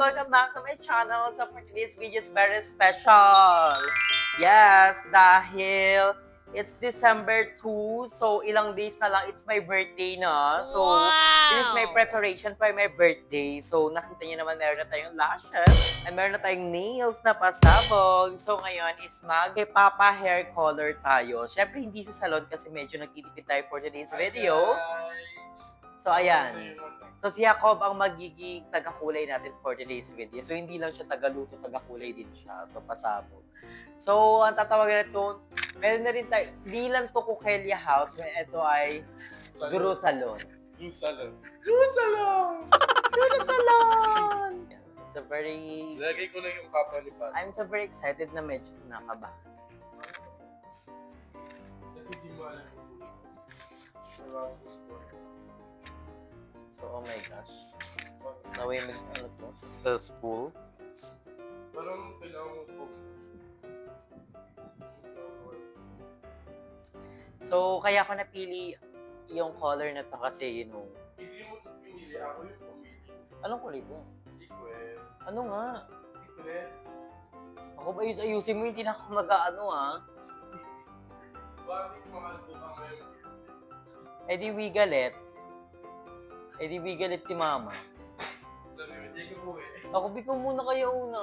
Welcome back to my channel. So for today's video is very special. Yes, dahil it's December 2. So ilang days na lang, it's my birthday na. So this is my preparation for my birthday. So nakita niyo naman, meron na tayong lashes and meron na tayong nails na pasabog. So ngayon is mag-papa hair color tayo. Syempre hindi sa salon kasi medyo nagtitipid tayo for today's video. So ayan. So si Jacob ang magiging taga-kulay natin for today's video. So hindi lang siya taga-luto, taga-kulay din siya. So pasabog. So ang tatawagan nito, meron na rin tayo, di lang to Kukelia House, ito ay Guru Salon. Guru Salon. Guru Salon! Guru Salon! So very... Lagay ko lang yung kapa ni Pat. I'm so very excited na medyo nakabahan. Kasi di mo alam kung So, oh my gosh. Naway ano to? Sa spool. Parang kailangan mo po. So, kaya ko napili yung color na to kasi, you know. Hindi mo ito pinili. Ako yung pumili. Anong kulay to? Secret. Ano nga? Secret. Ako ba ayusin mo, hindi na ako mag-ano Bakit mahal ko ka ngayon? Eh di Wigalet. Eh di Wigalet si Mama. Sabi mo, hindi ka po eh. Ako, bikaw muna kayo una.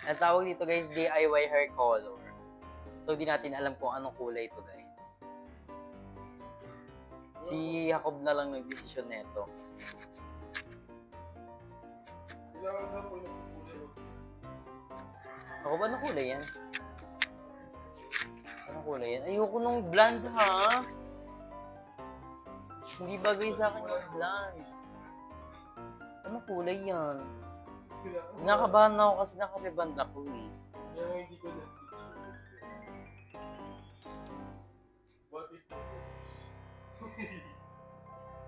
Ang tawag dito guys, DIY hair color. So, di natin alam kung anong kulay ito guys. Si Jacob na lang nagdesisyon neto. Kailangan na po yung kulay. Ako ba anong kulay yan? Anong kulay yan? Ayoko nung blonde ha. Hindi bagay sa akin yung blonde. Anong kulay yan? Nakabahan na ako kasi nakariband ako eh. Kaya hindi ko na. What if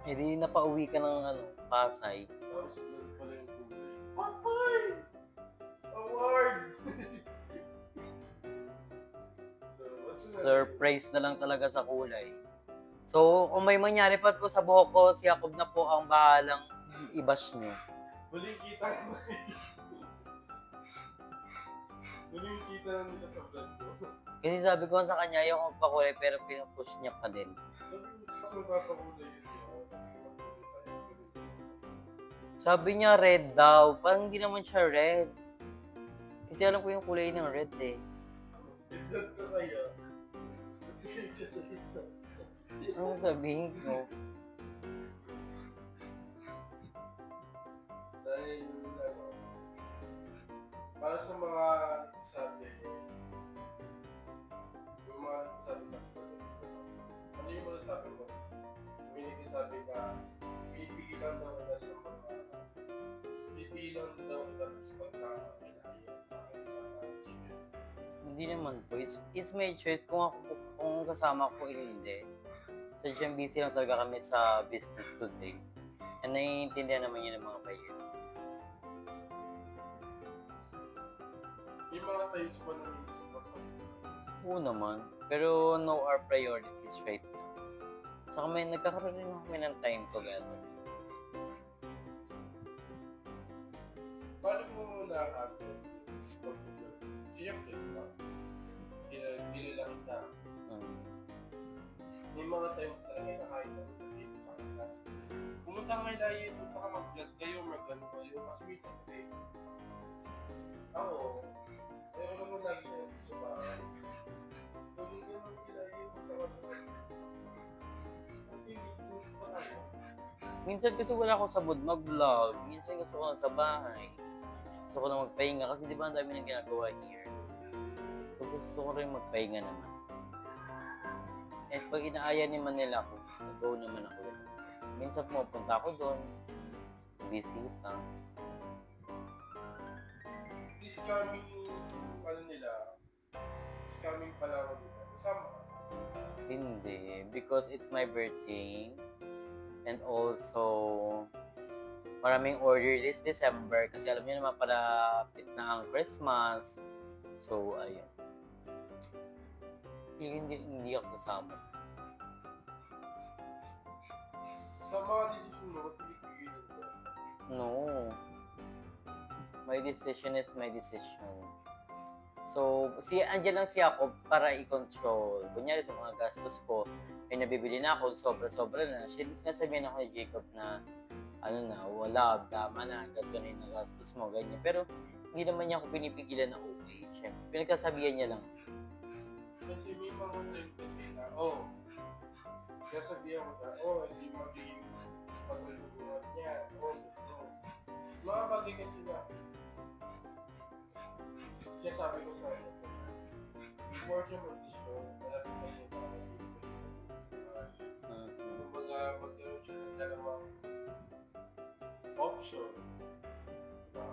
Eh di napauwi ka ng Pasay. tapos meron pala yung kulay. Award! Award! So, what's the Surprise na lang talaga sa kulay. So, kung may mangyari pa po sa buhok ko, si Jacob na po ang bahalang i-bash nyo. Muling kita mo. Muling kita na nila sa vlog ko. Kasi sabi ko sa kanya yung magpakulay pero pinupush niya pa din. Mas magpapakulay yun siya. Sabi niya red daw. Parang hindi naman siya red. Kasi alam ko yung kulay ng red eh. I-vlog ka kaya. Nag-vlog siya sa ito. Ano sabihin ko? Dahil, para sa mga sabi, yung mga sabi sa ano yung mga sabi mo? Community sabi ka, pipigilan daw nila sa mga, pipigilan daw nila sa pagsama nila sa akin. Hindi naman po. It's my choice. Kung kasama ko hindi. Sadyang busy lang talaga kami sa business today. And naiintindihan naman yun ng mga bayan. Yung mga times pa na naisip ko sa Oo naman. Pero no our priorities right now. Saka may nagkakaroon rin kami ng time together. paano mo nakakagod? Siyempre, diba? Kilala kita. May mga times talaga na kahit ano sabihin sa class. Pumunta ka kay Laye, punta ka mag-vlog kayo, mag-ano kayo. Kasi minsan kasi, ako, ayaw naman lagi na sa bahay. So, hindi naman kay Laye, punta ka sa bahay. Ang tingin ko pa ako. Minsan kasi wala ako sa mood mag-vlog. Minsan gusto ko lang sa bahay. Gusto ko na magpahinga kasi di ba ang dami nang ginagawa here. So gusto ko rin magpahinga naman. At pag inaaya ni Manila ako, go naman ako. Minsan pumupunta ako doon. Bisita. This coming, ano nila, this coming pala ako nila. Kasama ka. Hindi. Because it's my birthday. And also, maraming order this December kasi alam niyo naman palapit na ang Christmas. So, ayun. Hindi ako kasama. Sa mga decision mo, pinipigilan ko. No. My decision is my decision. So, andyan lang si Jacob para i-control. Kunyari sa mga gastos ko, may nabibili na ako, sobra-sobra na. Sinasabihan ako ni Jacob na, wala, tama na, ganito na yung nagastos mo, ganyan. Pero, hindi naman niya ako pinipigilan na okay. Siyempre, pinagkasabihan niya lang. Kasi may mga time kasi na, nasabihan ko na, hindi magiging pagulungan niya, ito. Mga bagay kasi na, siya sabi ko sa iyo, before siya mag-destroy, malapit na siya kumbaga, magkaroon siya ng dalawang option. Diba?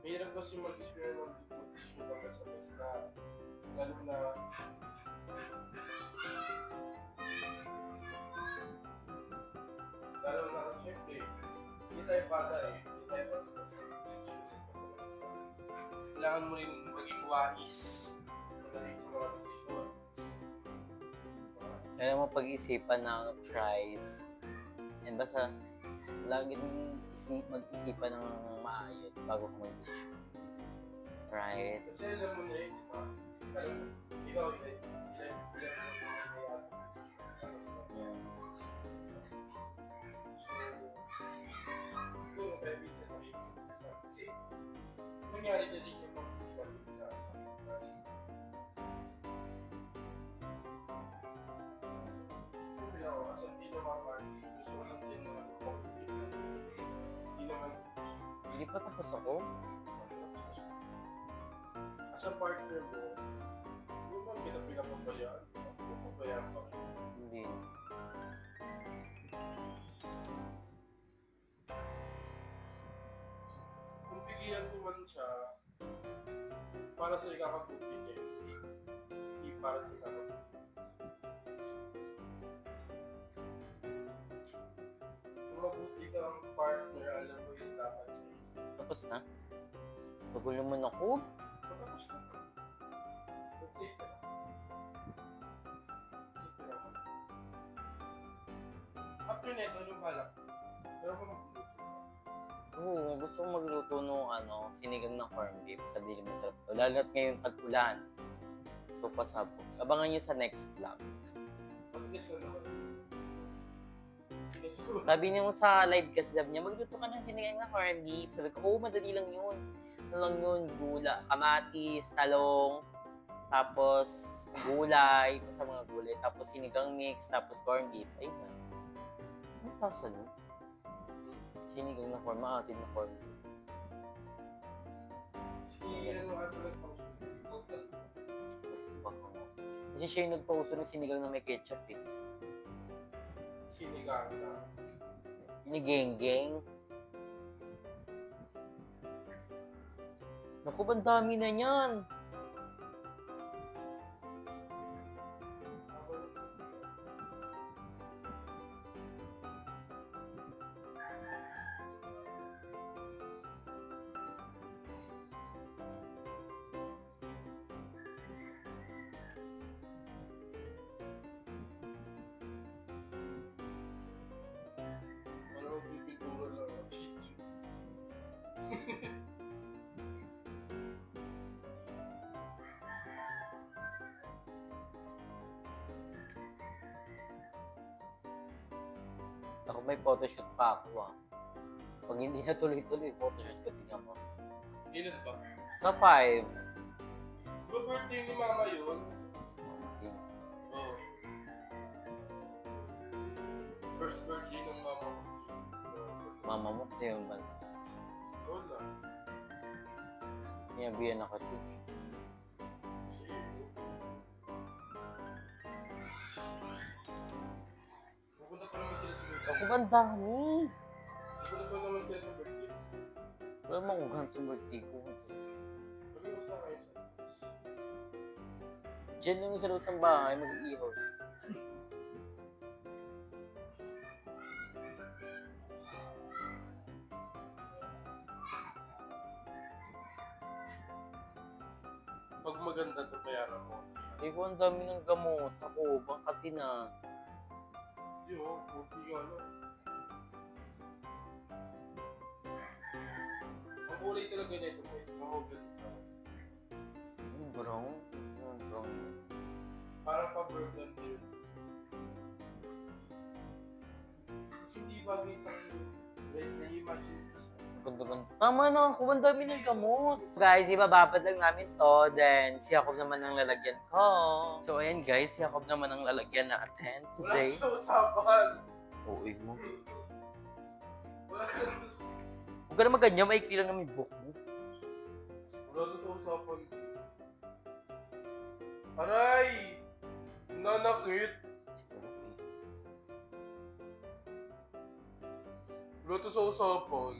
Mahirap kasi mag-destroy ng desisyon ng basta-basta. Lalo na siyempre, hindi tayo bata hindi tayo basta-basta. Kailangan mo rin maging wais magaling sa mga desisyon. Kailangan mo pag-isipan ng tries. And basta, lagi mag-isipan ng maayos bago ka mag-desisyon. Right? Kasi alam mo na yun, ikaw ilan kasi nangyari na din yung mga pinasa. As hindi naman gusto ko lang din naman hindi naman Hindi pa tapos ako? as a partner mo, hindi ba pinapabayaan? Pinapabayaan ba? Hindi. Kung pigilan ko man siya, para sa ikakabuti niya, hindi para sa ikakabuti. Kung mabuti kang partner, alam mo yung dapat sa'yo. Tapos na? Bagul naman ako? Matapos na. That's it. After neto, yung balak. Pero kung magbuluto ka. Oo, gusto ko magluto nung sinigang na corned beef. Sabi naman sarap to. Lalo na't ngayon tag-ulan. So, pasabog. Abangan nyo sa next vlog. Matigas na naman. Matigas na. Sabi niyo sa live kasi, sabi niya, magluto ka ng sinigang na corned beef. Sabi ko, madali lang yun. Ano lang yun, gula, kamatis, talong, tapos gulay, sa mga gulay, tapos sinigang mix, tapos corned beef. Ayun na. Anong tasa nun? Sinigang na corned, maasim na corned beef. Kasi siya yung nagpauso ng sinigang na may ketchup eh. Sinigang na. Ni Geng-Geng. Naku, ang dami na niyan. Ano pipintura lang ang chichu. Ako may photoshoot pa ako Pag hindi na tuloy-tuloy, photoshoot ko tingnan mo. Kailan ba? Sa 5. Ba birthday ni mama yun? Oo. First birthday ng mama ko. Mama mo kasi yung bansa. Wala. Niyabihan ako to. Kasi pupunta pa naman sila sa birthday. Ako ba ang dami? Pupunta pa naman sila sa birthday. Wala mo kung ganito yung birthday ko. Sabi mo sila kayo sa Diyan lang sa loob ng bahay, mag-iihaw. maganda ito, bayaran mo. Hindi ko ang dami ng gamot. Ako, bangkati na. Hindi oh, puti yung ano. Ang kulay talaga nito guys, mahogany brown. Brown? Brown. Parang pa-burden din. Kasi hindi bagay sa red na imagine ko sa Ganda-ganda. Tama na ako, ang dami ng gamot. Guys, ibababad lang namin to. Then, si Jacob naman ang lalagyan ko. So, ayan guys, si Jacob naman ang lalagyan natin wala today. sa usapan. Oo, mo. Wala ka sa Huwag ka naman ganyan, maikli lang naman yung book mo. Wala sa usapan. Aray! Nanakit! Wala sa usapan.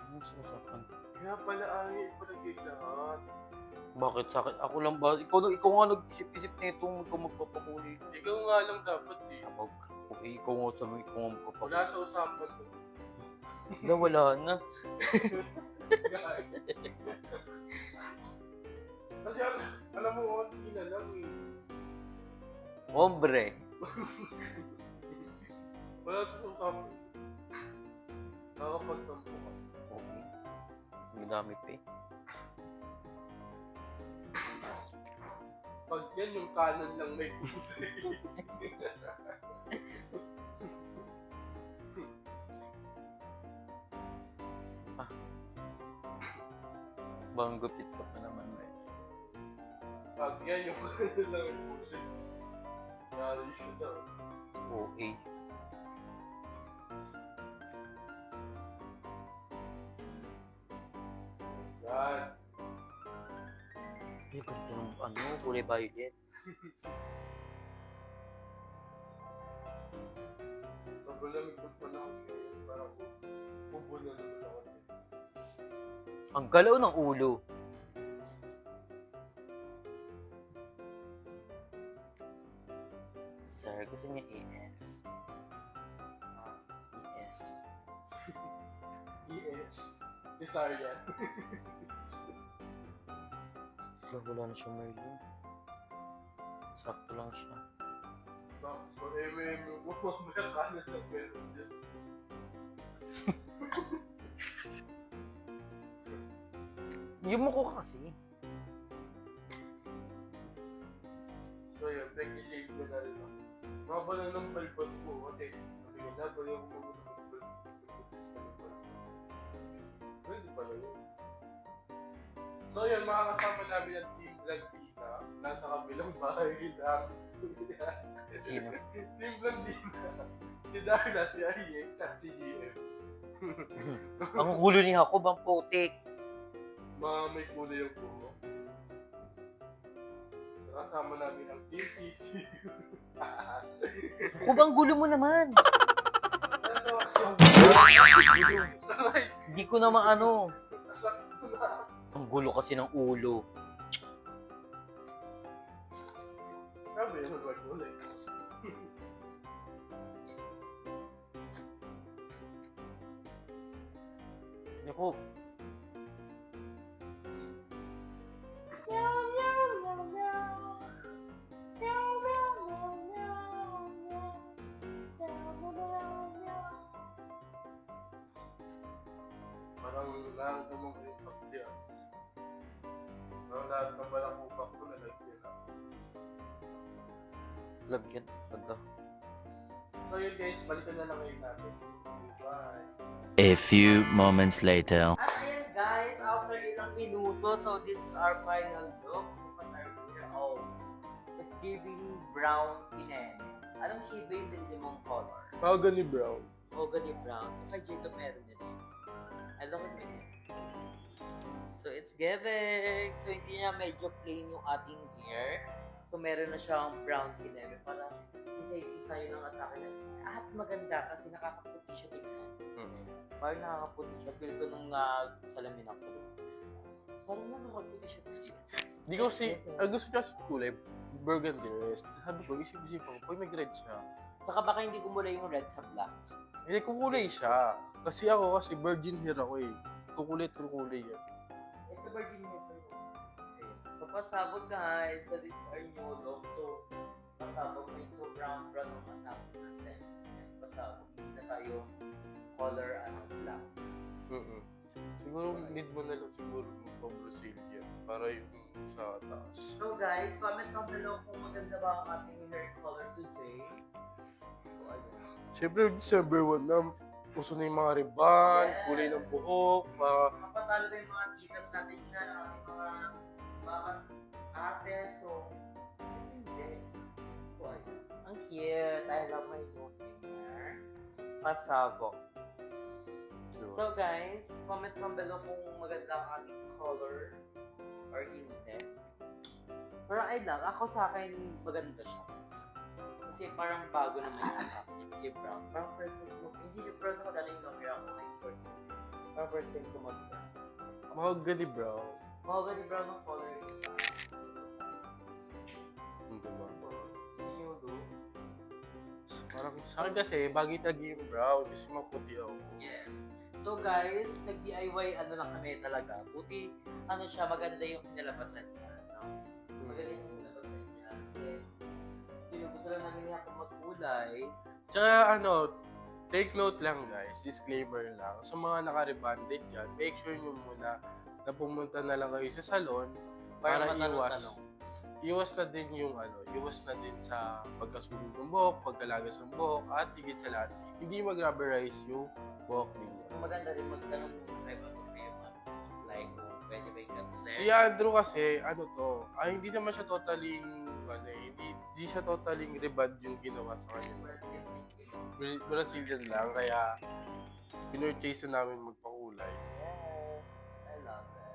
Ano sa usapan? Kaya pala ay palagay lahat. Bakit sa akin? Ako lang ba? Ikaw nga nag-isip-isip na itong magpapakuli. Ikaw nga lang dapat eh. Sabag. Okay, ikaw nga sabi, ikaw nga magpapakuli. Wala sa usapan to. Wala na. Kasi alam mo, hindi na lang eh. Hombre. Wala sa usapan. Nakakapagtampo ka. Okay. Ang dami pa eh. Pag yan yung kanan lang may kulay. Bang gupit ka pa naman ba? Pag yan yung kanan lang may kulay. Nari siya sa... Okay. Yan. Ay, ganda ng kulay violet. Sobrang lamig ko pa lang. Parang bubo na naman ako. Ang galaw ng ulo. Sir, gusto niya ES. ES. ES. Desarian. Wala na siya, Merlin. Sakto lang siya. So, may mamaya kanan lang meron dyan. Yung mukha kasi. So yun, nag-shave ko na rin ako. Mabala ng balbas ko kasi sabi ko na, bali ako mabuto ng balbas ko. Hindi pala yun. So yun, makakasama namin ang Team Blandina. Nasa kabilang bahay lang. Sino? Team Blandina. Si Darla, si Ariek, at si GM. Ang ulo ni Jacob, ang putik. Mga may kulay yung buho. Nakasama namin ang Team CC. Jacob, ang gulo mo naman. Ano kasi ang Aray! Hindi ko naman ano. Nasakit ko na. Ang gulo kasi ng ulo. Sabi, ano ba kulay? Jacob. Parang nararamdaman ko yung pagdi ah. Parang lahat ng balang upak ko nalagyan ah. Lagyan talaga. So yun guys, balikan na lang ngayon natin. Bye! A few moments later. At ayan guys, after ilang minuto, so this is our final look. Oh, it's giving brown pinene. Anong shade ba yung limong color? Mahogany brown. Mahogany brown. So kay Jacob meron din eh. I love it. So it's giving. So hindi niya medyo plain yung ating hair. So meron na siyang brown pinene. Parang isa yun ang atake na. At maganda kasi nakakaputi siya tignan. Parang nakakaputi siya. Feel ko nung salamin ako. Parang nakakaputi siya kasi. Di ko kasi, gusto niya sa kulay, burgundy rest. Sabi ko, isip-isip ko, pag nag-red siya, Saka baka hindi kumulay yung red sa black. hindi kukulay siya. Kasi ako, virgin hair ako eh. Kukulay yan. Ito virgin hair pa yun. So pasabog guys. That is our new look. So, pasabog may so brown ang matapos natin. Pasabog. Hindi na tayo color black. Siguro need mo na lang siguro magpa-Brazilian para yung sa taas. So guys, comment down below kung maganda ba ang ating hair color today. So, ayun. Siyempre, December 1 na, uso na yung mga ribbon, kulay ng buhok, Kapatalo na yung mga titas natin dyan, ang mga ate, so, hindi. So, ayun. Ang cute. I love my new hair. Pasabog. So guys, comment down below kung maganda ang ating color or hindi. Pero I love, ako sa akin maganda siya. Kasi parang bago naman yung anak. Kasi brown. Parang first time ko, hindi yung brown ako dahil yung long hair ako ay short. Parang first time ko mag-brown. mahogany brown. Mahogany brown ang color yung isa. Hindi ba? Yung look. Parang sa akin kasi, bagay naging brown kasi maputi ako. Yes. So guys, nag-DIY lang kami talaga. Buti, siya, maganda yung inalabasan niya. No? Maganda yung inalabasan niya. Yung gusto lang namin ako magkulay. Tsaka take note lang guys, disclaimer lang. Sa mga naka-rebanded dyan, make sure nyo muna na pumunta na lang kayo sa salon para iwas na din yung iwas na din sa pagkasunog ng buhok, pagkalagas ng buhok, at higit sa lahat, hindi mag-rubberize yung buhok ninyo. Maganda rin magtanong kung kayo ba kayo like kung pwede ba yung Si Andrew kasi, hindi naman siya totally, hindi siya totally reband yung ginawa sa kanya. Brazilian lang, kaya pinurchase na namin magpakulay. Yes, I love it.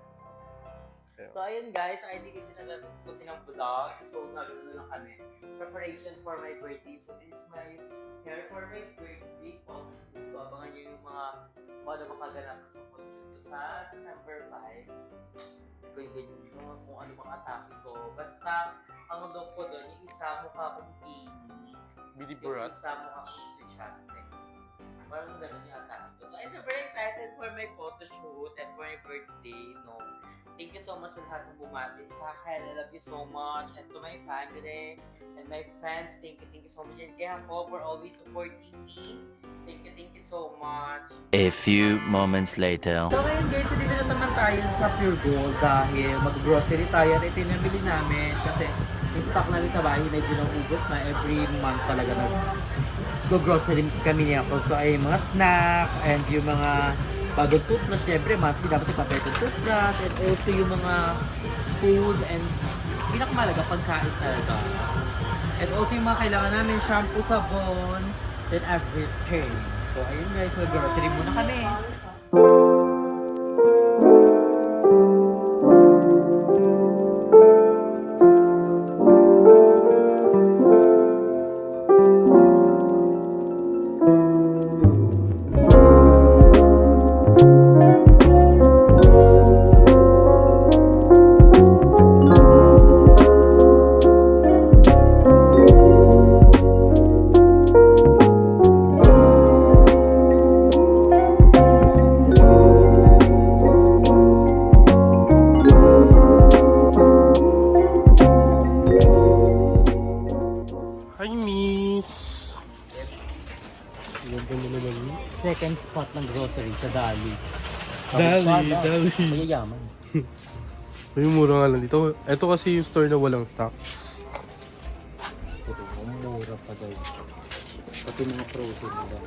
Yeah. So ayun guys, I think hindi na natin kasi ng vlog. So nagano lang kami. Preparation for my birthday. So this is my hair for my birthday photoshoot. So abangan nyo yung mga makaganap sa photoshoot ko sa December 5. Pwede nyo kung ano mga atake ko. Basta, ang look ko doon, yung isa mukha kong Amy. Billy Yung Borat. isa mukha kong estudyante. Parang ganun yung atake ko. So I'm super excited for my photoshoot and for my birthday. Thank you so much sa lahat ng bumati sa akin. I love you so much. And to my family and my friends, thank you so much. And kay Hako for always supporting me. Thank you so much. A few moments later. So ngayon guys, dito na naman tayo sa Pure Gold dahil mag-grocery tayo at ito yung nabili namin kasi yung stock namin sa bahay medyo naubos na every month talaga nag-grocery kami niya po. So ay mga snack and yung mga bagong toothbrush, syempre monthly dapat ipapetong toothbrush and also yung mga food and pinakamalaga pagkain talaga. And also yung mga kailangan namin, shampoo, sabon, and everything. So ayun guys, mag-grocery muna kami. Hi, Miss! Ganda mo naman, Miss. Second spot ng grocery sa Dali. Dali. Mayayaman. May mura nga lang dito. Ito kasi yung store na walang tax. Ito, ang mura pa guys. Pati mga protein nila.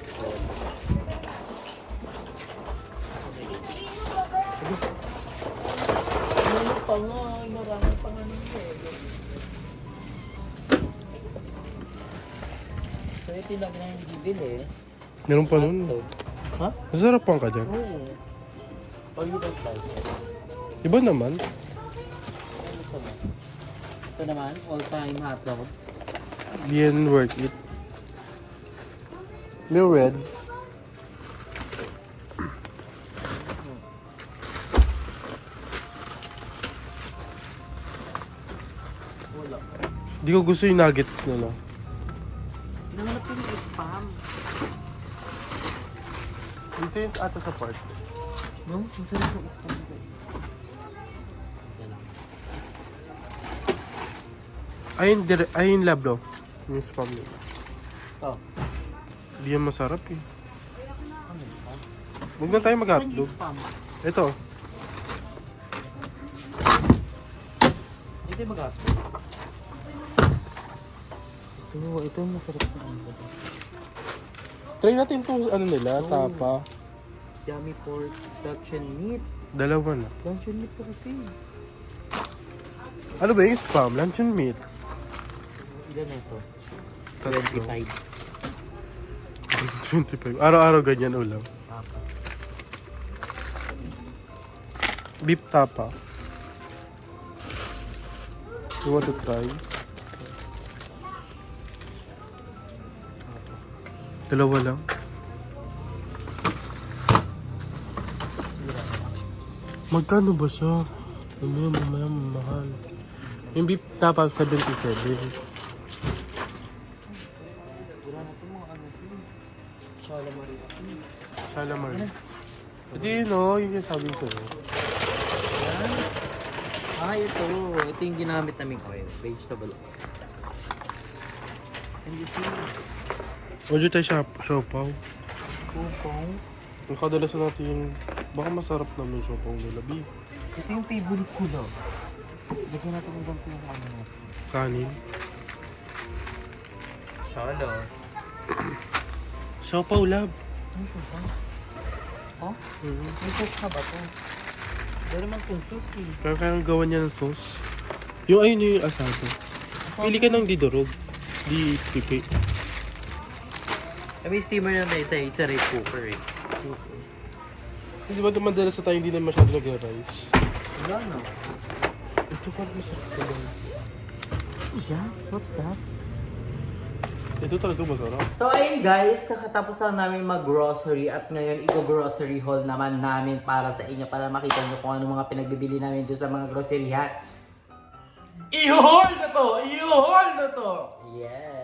Ano pa nga, marami pa nga nang so ito yung lagi namin bibili. Meron pa nun. Ha? Masarap pang ka dyan. Oo. Oh, you don't like it. Iba naman. Ito naman, all-time hotdog. Bien worth it. May red. Wala. Di ko gusto yung nuggets nila. Nanganap ko yung spam. Dito yung ata sa park. No? Ang sarap yung spam ko. Yan lang. Ayun lab, no? Yung spam nila. Ito. Hindi yan masarap eh. Huwag na tayo mag-hotdog. Ito. Hindi mag-ato. Ito yung masarap sa ano. Try natin itong ano nila, tapa. Yummy pork, Dutch and meat. Dalawa na. Dutch and meat po kasi. Ano ba yung spam? Luncheon meat. Ilan na ito? Tatlo. 25. 25. Araw-araw ganyan ulam. Apat. Beef tapa. You want to try? Dalawa lang. Magkano ba siya? Mamaya mahal. Yung beef tapa 77. Wala na ito mga ano ito. Calamari ako. Calamari. Hindi yun o, yun yung sabi ko. Yan. Ito. Ito yung ginamit namin oil. Vegetable oil. And ito yung Order tayo siopaw. kupong. Yung kadalasan natin yung, baka masarap naman yung siopaw nila, beef. Ito yung favorite ko daw. Lagyan natin yung ganito yung ano natin. Kanin. Solo. Siopaw lab. Ano siya ba? Oh? Mm-hmm. May sauce ka ba ito? Pero naman kung sauce eh. Kaya gawan niya ng sauce. Yung ayun yung asado. Pili ka ng di durog. Di pipi. May steamer na ito eh. It's a rice cooker eh. Hindi ba madalas na tayo hindi na masyado nag-rice? Wala na. Ito parang masarap ka lang. Yeah? What's that? Ito talaga masarap. So ayun guys, kakatapos lang namin mag-grocery at ngayon i-grocery haul naman namin para sa inyo para makita nyo kung ano mga pinagbibili namin doon sa mga groceryhan. I-haul na to! I-haul na to! Yes!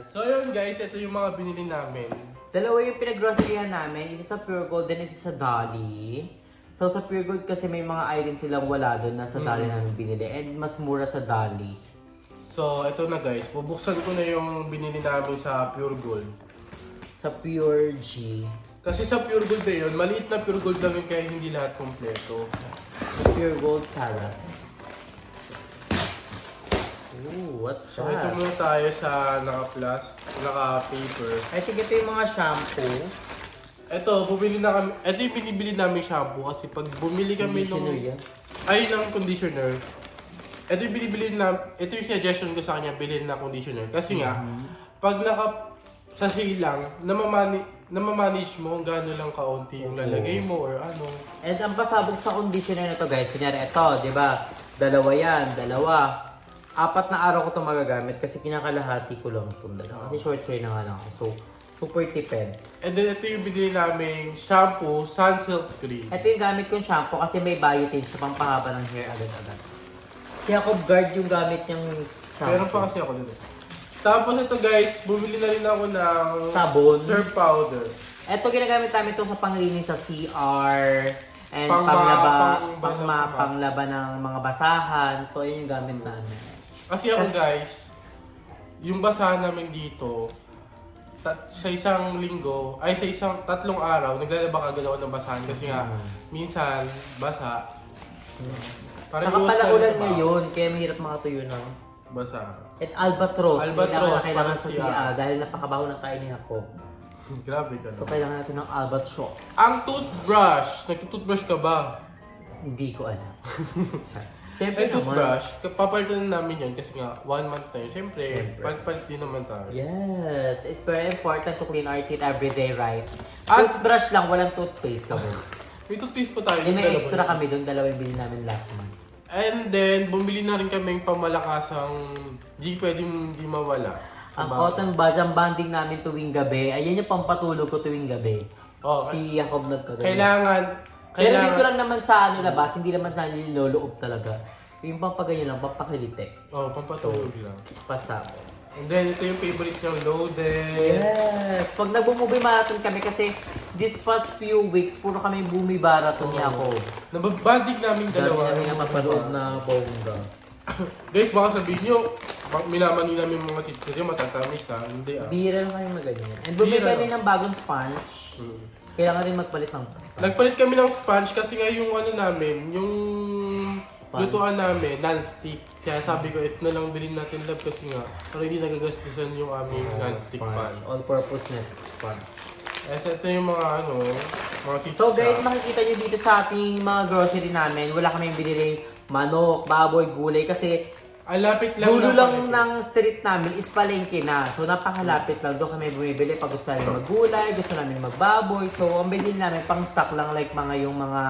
So yun guys, ito yung mga binili namin. Dalawa yung pinag-groceryhan namin, isa sa Pure Gold and isa sa Dolly. So sa Pure Gold kasi may mga items silang wala doon na sa Dolly namin binili and mas mura sa Dolly. So ito na guys, bubuksan ko na yung binili namin sa Pure Gold. Sa Pure G. Kasi sa Pure Gold na yun, maliit na Pure Gold lang yun kaya hindi lahat kompleto. Pure Gold Carrot. Ooh, what's So ito that? muna tayo sa naka-paper. I think ito yung mga shampoo. Ito, bumili na kami. Ito yung binibili namin shampoo kasi pag bumili kami Conditioner nung... yan. Ay, ng conditioner. Ito yung binibili na... Ito yung suggestion ko sa kanya, bilhin na conditioner. Kasi nga, pag sachet lang, namamanage mo kung gaano lang kaunti yung lalagay mo or ano. And ang pasabog sa conditioner na to guys, kunyari ito, di ba? Dalawa yan, dalawa. 4 na araw ko ito magagamit kasi kinakalahati ko lang itong dalawa. Kasi short tray na nga lang ako. So, super tipid. And then ito yung binili namin shampoo, Sunsilk Cream. Ito yung gamit kong shampoo kasi may biotin sa pampahaba ng hair agad-agad. Kaya ako guard yung gamit niyang shampoo. Meron pa kasi ako dito. Tapos ito guys, bumili na rin ako ng Sabon. Surf powder. Ito ginagamit namin ito sa panglinis sa CR. And panglaba ng mga basahan. So, yun yung gamit namin. Kasi ako guys, yung basahan namin dito, sa isang linggo, ay sa isang 3 araw, naglalaba agad ako ng basahan kasi nga, minsan, basa. Saka pala ulan ngayon, kaya mahirap makatuyo ng basa. at albatros. Albatros, Kailangan para sa siya. CR dahil napakabaho ng kain ni Jacob. Grabe ka So, no? kailangan natin ng albatros. Ang toothbrush, nagtutoothbrush ka ba? Hindi ko alam. Siyempre Ang naman. toothbrush, papalitan namin yan kasi nga 1 month na yun. Siyempre, Siyempre. palit din naman tayo. Yes, it's very important to clean our teeth every day, right? At- Toothbrush lang, walang toothpaste ka mo. May toothpaste pa tayo. Hindi, may dalawa extra yun. kami doon, dalawa yung bilhin namin last month. And then, bumili na rin kami ng pamalakasang di pwedeng di mawala. sa Ang bahay. cotton buds, ang banding namin tuwing gabi, ayan yung pampatulog ko tuwing gabi. Oh, Si Jacob nagkagabi. Kailangan, Pero dito lang naman sa ano labas, hindi naman naliloloob talaga. Yung pampaganyan lang, pampakilitek. Oh, pampatulog lang. Pasa. And then, ito yung favorite niyang loaded. Yes! Pag nag-movie marathon kami kasi this past few weeks, puro kami movie marathon niya ako. Nababanding namin Dami dalawa. namin na mapanood na bongga. Guys, baka sabihin nyo, minamani namin yung mga chichirya, matatamis ha. Hindi ah. Bira lang kami maganyan. And bumili Bira kami lang. ng bagong sponge. Kailangan rin magpalit ng sponge. Nagpalit kami ng sponge kasi nga yung ano namin, yung Sponge. lutuan namin, non-stick. Kaya sabi ko, ito na lang bilhin natin love kasi nga, para hindi nagagastusan yung aming non-stick pan. All-purpose net sponge. Ito yung mga ano, mga chichirya. So guys, makikita nyo dito sa ating mga grocery namin, wala kaming binili manok, baboy, gulay kasi Ang lapit lang dulo ng lang palengke. ng street namin is palengke na. So napakalapit lang. Doon kami bumibili pag gusto namin maggulay, gusto namin magbaboy. So ang binili namin pang stock lang like yung mga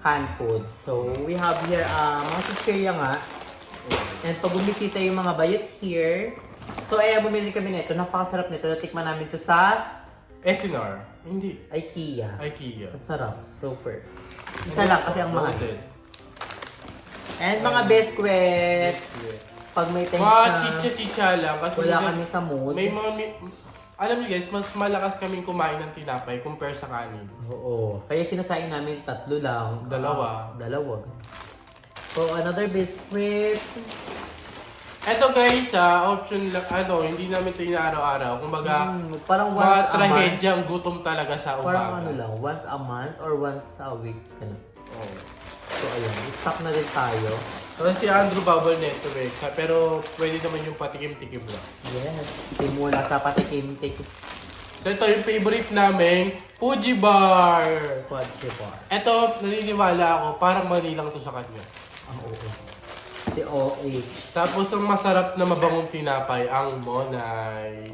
canned foods. So we have here mga chichirya nga. And pag bumisita yung mga bayot here. So bumili kami nito. Napakasarap nito. Natikman namin to sa SNR. Hindi. IKEA. IKEA. Ang sarap. Super. Isa lang kasi ang mahal. Roasted. And mga biscuits. Pag may times Mga na chicha-chicha lang kasi wala kami sa mood. may mga alam niyo guys, mas malakas kaming kumain ng tinapay compare sa kanin. Oo. Kaya sinasaing namin 3 lang. Dalawa. Dalawa. So, another biscuit. Eto guys, option lang, hindi namin ito inaaraw-araw. Kumbaga, Parang mga once a month. trahedyang gutom talaga sa umaga. Parang ano lang, once a month or once a week. Ganun. Oo. So, ayun. Stop na din tayo. So, si Andrew Bubble neto eh. Pero pwede naman yung patikim-tikim lang. Yes. Simula sa patikim-tikim. So ito yung favorite namin, Fuji Bar. Quadri bar. Ito, naniniwala ako, parang manilang to sa kanya. Ang oo. Si OH. Tapos ang masarap na mabangong tinapay, ang Monay.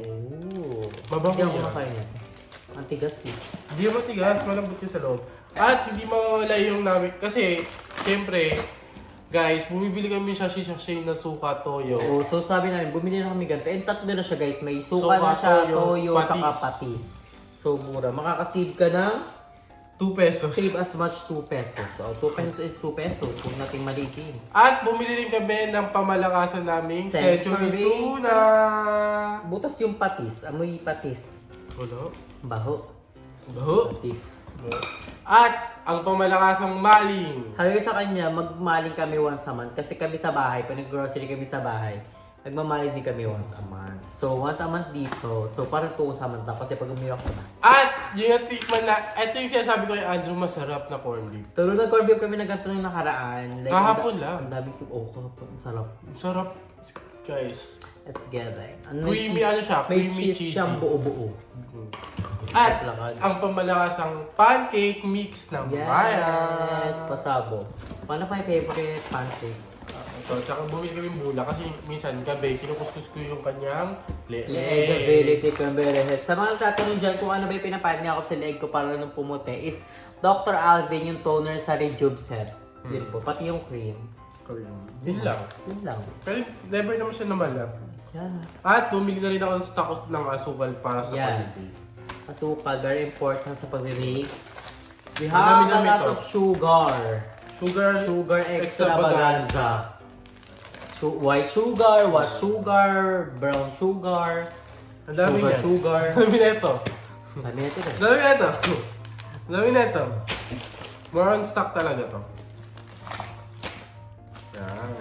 Oo. Mabango Hindi ako yan. kumakain yan. Ang tigas eh. Hindi mo matigas, malambot yung sa loob. At hindi mawawala yung namin, kasi, siyempre, guys, bumibili kami sachet-sachet na suka toyo. Oo, so sabi namin, bumili na kami ganito. And 3 na siya guys, may suka Suka, na siya, toyo, toyo, patis. saka patis. So mura. Makaka-save ka ng 2 pesos. save as much 2 pesos. So 2 pesos is 2 pesos. Huwag nating maliitin. At bumili rin kami ng pamalakasan naming Century Century Tuna. Butas yung patis. Amoy patis. Wala. Baho. Baho. Patis. At ang pamalakasang maling. Sabi ko sa kanya, magmaling kami once a month. Kasi kami sa bahay, pag nag-grocery kami sa bahay, nagmamaling din kami once a month. So once a month dito, so parang 2 a month lang kasi pag umiyak ko na. At yung natikman na, ito yung sinasabi ko kay Andrew, masarap na corned beef. Pero nag-corn beef kami na ganito yung nakaraan. Kahapon lang. Ang daming sip. Oh, kahapon. Ang sarap. Masarap, guys. Let's get it. Creamy ano siya, May creamy cheese cheesy. siyang buo-buo. At Lakad. ang pamalakasang pancake mix ng Yes! bayan. Pasabo. Ano pa yung favorite pancake? Ito, tsaka bumili kami mula kasi minsan gabi, kinukuskus ko yung kanyang leeg. Leeg ability camberehead. Sa mga tatanong dyan kung ano ba yung pinapalit niya ako sa leeg ko para nung pumuti is Dr. Alvin yung toner sa Rejuve set. Yun po. Pati yung cream. Yun lang. Yun lang. Pero never naman siya namalap. Yeah. At bumili na rin ako ng stock ng asukal para sa Yes. pancake. Asukal, very important sa pag-bake. We Ang have a dami-dami lot to. of sugar. Sugar Extravaganza. White sugar, white sugar, brown sugar, Ang dami sugar, niyan. sugar. Ang dami na ito. Dami natin eh. Ang dami na ito. Ang dami na ito. More on stock talaga to. Yan.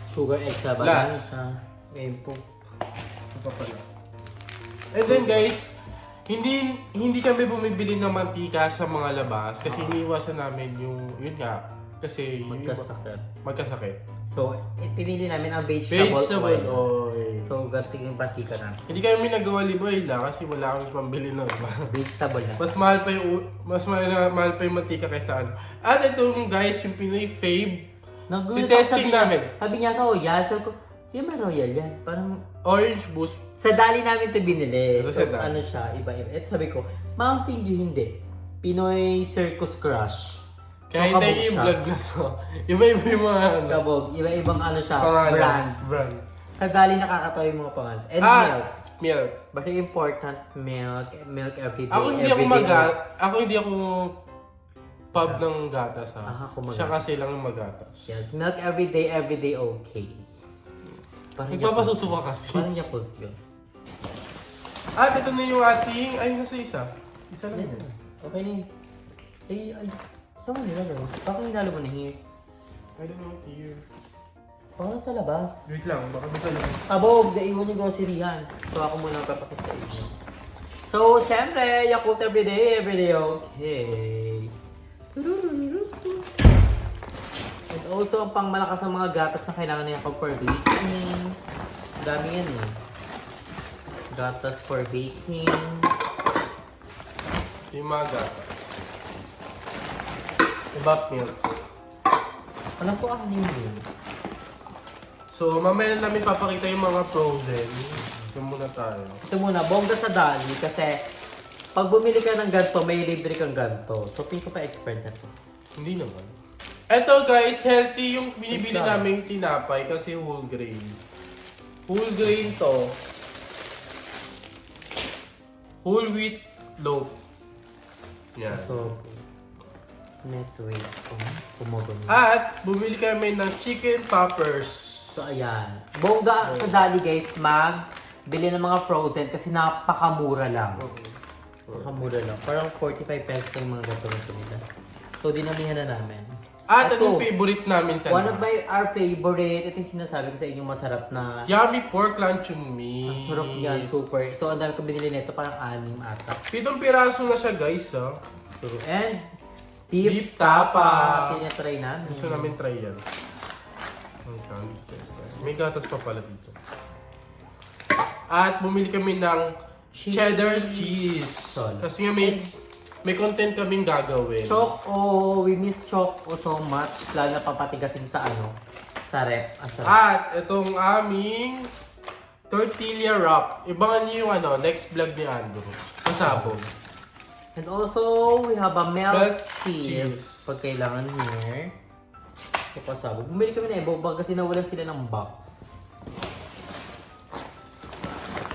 Sugar extravaganza. Ngayon po. Ito pa pala. And then guys, hindi kami bumibili ng mantika sa mga labas kasi iniiwasan namin yung, yun nga, kasi yung iba- Magkasakit. magkasakit. So, pinili namin ang vegetable Vegetable oil. oil. So, ganti yung patika na. Hindi kami nagawa live oil kasi wala kami pambili nun. Vegetable na. Mas mahal pa yung mahal pa yung mantika kaysa ano. At itong guys, yung Pinoy fave, Nagulat ako, testing sabi niya- namin. Sabi niya, Royal. Sabi ko, di ba Royal yan? Parang, Orange Boost. sa dali namin ito binili. Ito So, sa dali. ano siya, iba-iba. Ito sabi ko, Mountain Dew hindi. Pinoy Circus Crush. Kaya kabog hindi yung siya. vlog na to. Iba-iba yung mga ano, Kabog. Iba-ibang ano siya, pangalan. brand. Kadali nakakatawa yung mga pangalan. And Ah, milk. milk. Basta important, milk every day. Ako hindi ako hindi ako pub ng gatas ha. Ah, ako magatas. Siya kasi lang yung magatas. Yes, milk every day, okay. Parang Nagpapasusuka kasi. Parang Yakult yun. At ito na yung ating, ay nasa isa. Isa lang yun. Okay na yun. Ay, saan mo nilalo? Bakit nilalo mo na here? I don't know here. Parang sa labas. Wait lang, baka bisa lang. Abog, daiwan yung groceryhan. So ako muna papakita sa inyo. So, syempre, Yakult everyday, okay. And also, ang pangmalakas ng mga gatas na kailangan na Yakult for baking. Dami yan eh. Gatas for baking. Yung mga gatas. Ibap milk. Alam ko ang name yun. So, mamaya na namin papakita yung mga frozen. Ito muna tayo. Ito muna, bongga sa Dali kasi pag bumili ka ng ganito, may libre kang ganito. So, pili ko pa expert na to. Hindi naman. Eto guys, healthy yung binibili Basta. naming tinapay kasi whole grain. Whole grain to. Whole wheat loaf. Yan. So, net weight. Pumogon. At bumili kami ng chicken poppers. So, ayan. Bongga sa Dali guys, bili ng mga frozen kasi napakamura lang. Napakamura lang. Parang 45 pesos yung mga gato nila. So, dinamihan na namin. At Ito, anong favorite namin sa one of our favorite. Ito yung sinasabi ko sa inyo masarap na. Yummy pork luncheon meat. Ang sarap yan, super. So, ang dami ko binili nito, parang 6 ata. 7 piraso na siya guys ha. And, Beef tapa. Tinatry namin. Gusto namin try yan. May gatas pa pala dito. At bumili kami ng cheddar cheese. Solid. Kasi nga may content kaming gagawin. Choco, we miss Choco so much. Lalo na papatigasin sa sa rep. Ang sarap. At itong aming tortilla wrap. Ibangan niyo yung next vlog ni Andrew. Pasabog. And also, we have a milk Milk cheese. cheese. Pag kailangan here. Kapasabog. Bumili kami na ibang kasi nawalan sila ng box.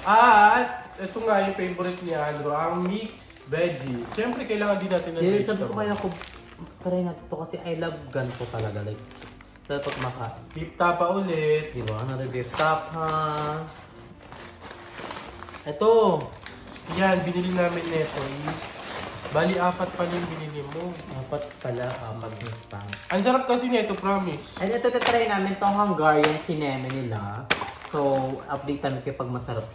At ito nga yung favorite ni Andrew, ang mixed veggies. Siyempre, kailangan din natin ng Yes, sabi ko vegetable. kaya ko, try natin to kasi I love ganito talaga. Like, dapat makain. Beef tapa ulit. Diba? Another beef top, ha? Ito. Yan, binili namin nito. Bali, 4 pa yung binili mo. Apat na spam. Ang sarap kasi nito, promise. And ito, try namin itong Hungarian kineme nila. So, update namin kayo pag masarap.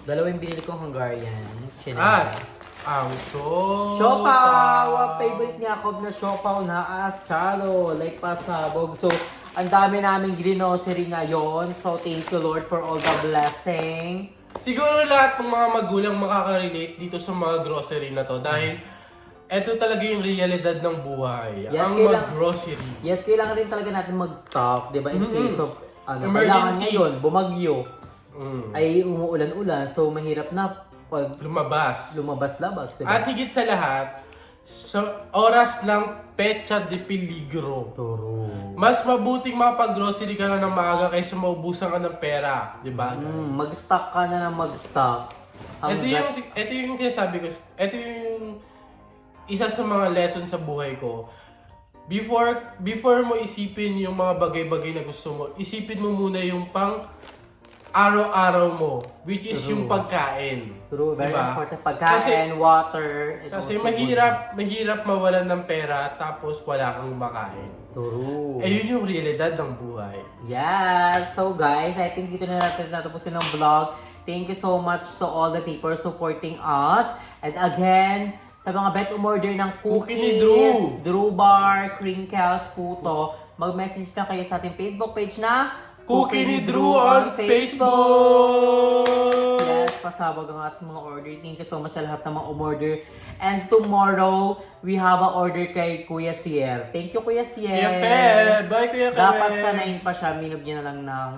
Dalawa yung binili kong Hungarian kineme. At, ang Siopaw! Ang favorite ni Jacob na siopaw na asado. Like pasabog. So, ang dami naming grocery ngayon. So, thank you Lord for all the blessing. Siguro lahat ng mga magulang makaka-relate dito sa mga grocery na to. Dahil, eto talaga yung realidad ng buhay. Yes, ang kailangan- mag-grocery. Yes, kailangan rin talaga natin mag-stock, di ba? In case of, kailangan Emergency. ngayon, bumagyo, Mm. ay umuulan-ulan, so mahirap na pag Lumabas. lumabas-labas, di ba? At higit sa lahat, sa oras lang pecha de peligro. Turo. Mas mabuting makapag-grocery ka na ng maaga kaysa maubusan ka ng pera. Di ba? Mag-stock ka na ng mag-stock. Ito yung sinasabi ko. Ito yung isa sa mga lesson sa buhay ko. Before mo isipin yung mga bagay-bagay na gusto mo, isipin mo muna yung pang araw-araw mo, which is yung pagkain. True, very Diba? important. Pagkain, water. and Kasi also mahirap mawalan ng pera tapos wala kang makain. food. True. Ayun yung realidad ng buhay. Yes! So guys, I think dito na natin natapusin ang vlog. Thank you so much to all the people supporting us. And again, sa mga bet umorder ng Cookie cookies, ni Drew Bar, Crinkles, Puto, mag-message na kayo sa ating Facebook page na Cookie ni Drew on Facebook! Yes, pasabag ang ating mga order. Thank you so much sa lahat ng mga umorder. And tomorrow, we have a order kay Kuya Sier. Thank you, Kuya Sier. Kuya Feb! Bye, Kuya Feb! Dapat sa 9 pa siya, minub niya na lang ng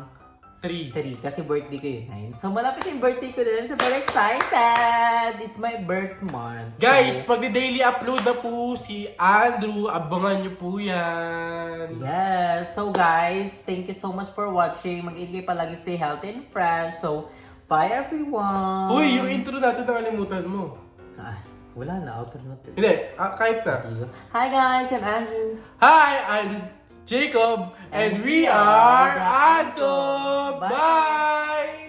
3. 3 kasi birthday ko yun 9. So malapit yung birthday ko din. So very excited! It's my birth month. Guys, So, magdi-daily upload na po si Andrew. Abangan niyo po yan. yes. So guys, thank you so much for watching. Mag-ingay palagi, stay healthy and fresh. So, bye everyone! Uy, yung intro natin nakalimutan mo. Ah, wala na, outro na. Hindi, kahit na. Hi guys, I'm Andrew. Hi, I'm Jacob, and we are Anto. Bye. Bye!